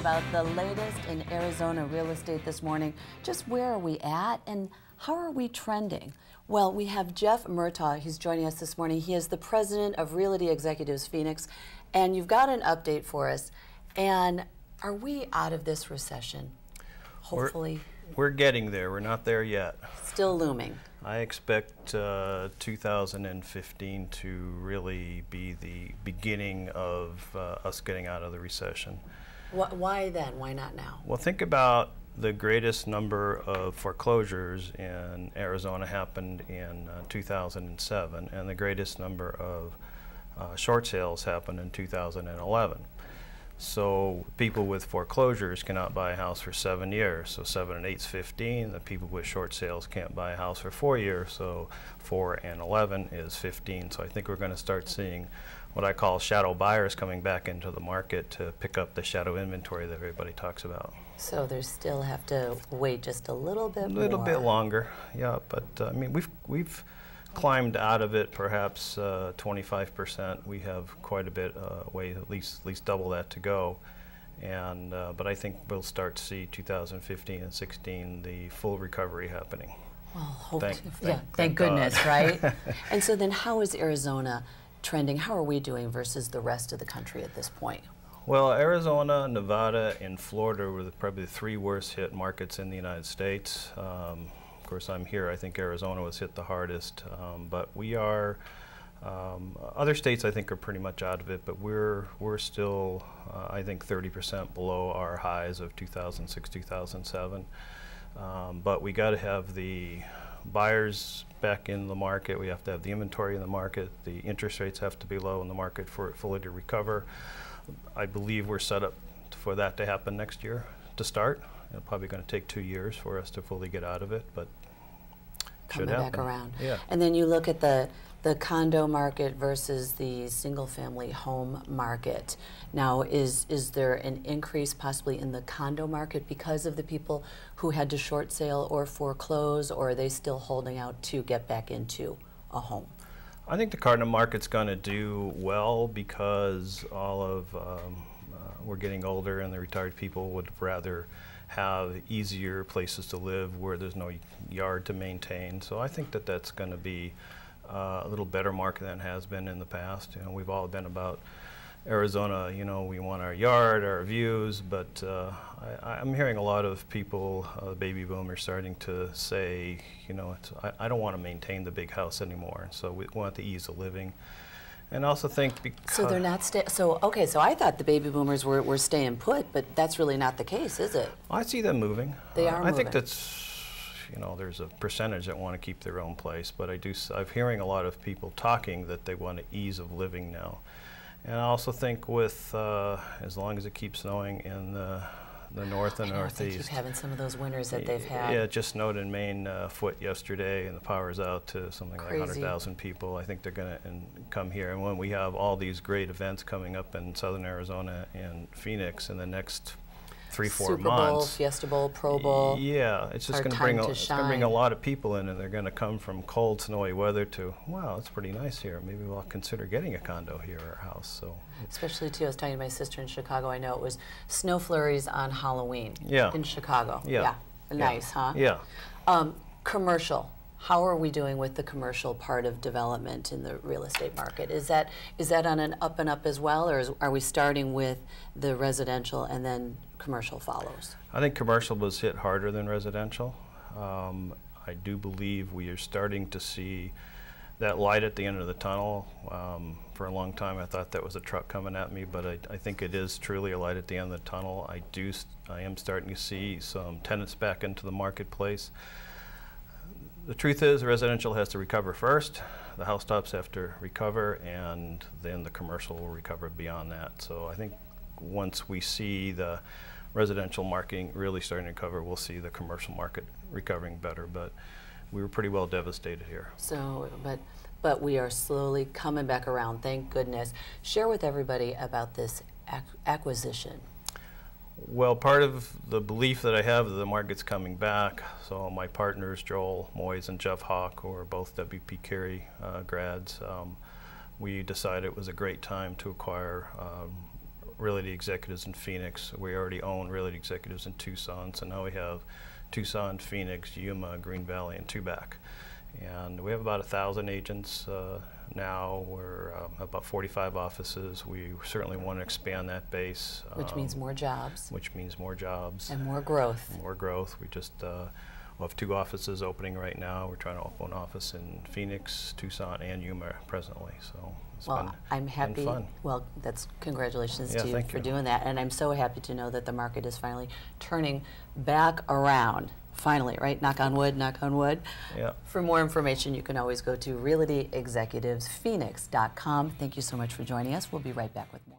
about the latest in Arizona real estate this morning. Just where are we at and how are we trending? Well, we have Jeff Murtaugh. He's joining us this morning. He is the president of Realty Executives Phoenix, and you've got an update for us. And are we out of this recession? Hopefully. We're getting there. We're not there yet. Still looming. I expect 2015 to really be the beginning of us getting out of the recession. Why then? Why not now? Well, think about the greatest number of foreclosures in Arizona happened in 2007, and the greatest number of short sales happened in 2011. So people with foreclosures cannot buy a house for 7 years, so 7 and 8 is 15. The people with short sales can't buy a house for 4 years, so 4 and 11 is 15. So I think we're going to start seeing what I call shadow buyers coming back into the market to pick up the shadow inventory that everybody talks about. So they still have to wait just a little bit more. A little bit longer, yeah. But I mean, we've climbed out of it perhaps 25%. We have quite a bit way, at least double that to go. And but I think we'll start to see 2015 and 16 the full recovery happening. Well, thank goodness, right? And so then how is Arizona trending? How are we doing versus the rest of the country at this point? Well, Arizona, Nevada, and Florida were probably the 3 worst hit markets in the United States. Of course, I'm here. I think Arizona was hit the hardest, but we are. Other states, I think, are pretty much out of it, but we're still, I think, 30% below our highs of 2006, 2007. But we got to have the buyers back in the market. We have to have the inventory in the market. The interest rates have to be low in the market for it fully to recover. I believe we're set up for that to happen next year to start. It's probably going to take 2 years for us to fully get out of it, but coming back around. Yeah. And then you look at the condo market versus the single-family home market. Now, is there an increase possibly in the condo market because of the people who had to short sale or foreclose, or are they still holding out to get back into a home? I think the condo market's going to do well because all of we're getting older, and the retired people would rather have easier places to live where there's no yard to maintain. So I think that that's going to be a little better market than it has been in the past. You know, we've all been about Arizona, you know, we want our yard, our views, but I'm hearing a lot of people, baby boomers, starting to say, you know, I don't want to maintain the big house anymore, so we want the ease of living. And I also think because... So they're not okay, so I thought the baby boomers were staying put, but that's really not the case, is it? I see them moving. They are moving. I think that's, you know, there's a percentage that want to keep their own place, but I'm hearing a lot of people talking that they want an ease of living now. And I also think with, as long as it keeps snowing in the north and northeast. They keep having some of those winters that they've had. Yeah, it just snowed in Maine a foot yesterday, and the power's out to something Crazy. like 100,000 people. I think they're going to come here. And when we have all these great events coming up in southern Arizona and Phoenix in the next 3-4 months. Super Bowl, Fiesta Bowl, Pro Bowl. Yeah, it's just going to bring a lot of people in, and they're going to come from cold, snowy weather to, wow, it's pretty nice here. Maybe we'll consider getting a condo here or a house. So, especially too, I was talking to my sister in Chicago. I know it was snow flurries on Halloween. Yeah. In Chicago. Yeah. Nice, huh? Yeah. Commercial. How are we doing with the commercial part of development in the real estate market? Is that on an up and up as well, or are we starting with the residential and then commercial follows? I think commercial was hit harder than residential. I do believe we are starting to see that light at the end of the tunnel. For a long time I thought that was a truck coming at me, but I think it is truly a light at the end of the tunnel. I am starting to see some tenants back into the marketplace. The truth is, residential has to recover first, the house tops have to recover, and then the commercial will recover beyond that. So I think once we see the residential market really starting to recover, we'll see the commercial market recovering better. But we were pretty well devastated here. So, but we are slowly coming back around, thank goodness. Share with everybody about this acquisition. Well, part of the belief that I have that the market's coming back, so my partners, Joel Moyes and Jeff Hawke, who are both W.P. Carey grads, we decided it was a great time to acquire Realty Executives in Phoenix. We already own Realty Executives in Tucson, so now we have Tucson, Phoenix, Yuma, Green Valley, and Tubac. And we have about 1,000 agents now. We're about 45 offices. We certainly want to expand that base. Which means more jobs. Which means more jobs. And more growth. More growth. We just we'll have 2 offices opening right now. We're trying to open an office in Phoenix, Tucson, and Yuma presently. So it's I'm happy. been fun. Well, that's congratulations to you thank for you. doing that. And I'm so happy to know that the market is finally turning back around. Finally, right? Knock on wood, knock on wood. Yeah. For more information, you can always go to realtyexecutives phoenix.com. Thank you so much for joining us. We'll be right back with more.